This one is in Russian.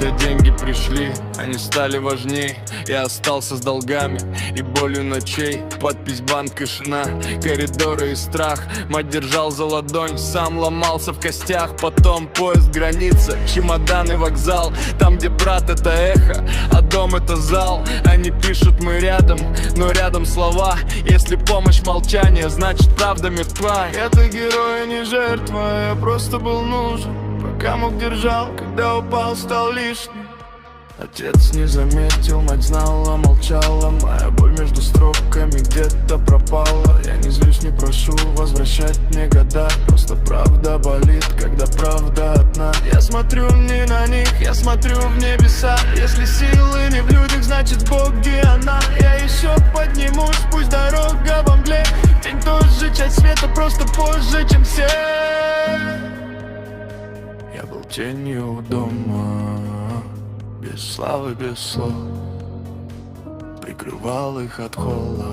Когда деньги пришли, они стали важней. Я остался с долгами и болью ночей. Подпись банк и шина, коридоры и страх. Мать держал за ладонь, сам ломался в костях. Потом поезд, граница, чемодан и вокзал. Там, где брат это эхо, а дом это зал. Они пишут, мы рядом, но рядом слова. Если помощь молчание, значит правда мертва. Я-то герой, не жертва, я просто был нужен. Пока мог держал, когда упал, стал лишним. Отец не заметил, мать знала, молчала. Моя боль между строками где-то пропала. Я не злюсь, не прошу возвращать мне года. Просто правда болит, когда правда одна. Я смотрю не на них, я смотрю в небеса. Если силы не в людях, значит Бог и она. Я еще поднимусь, пусть дорога во мгле. День тоже часть света, просто позже, чем все. Я был тенью у дома, без славы, без слов, прикрывал их от холода.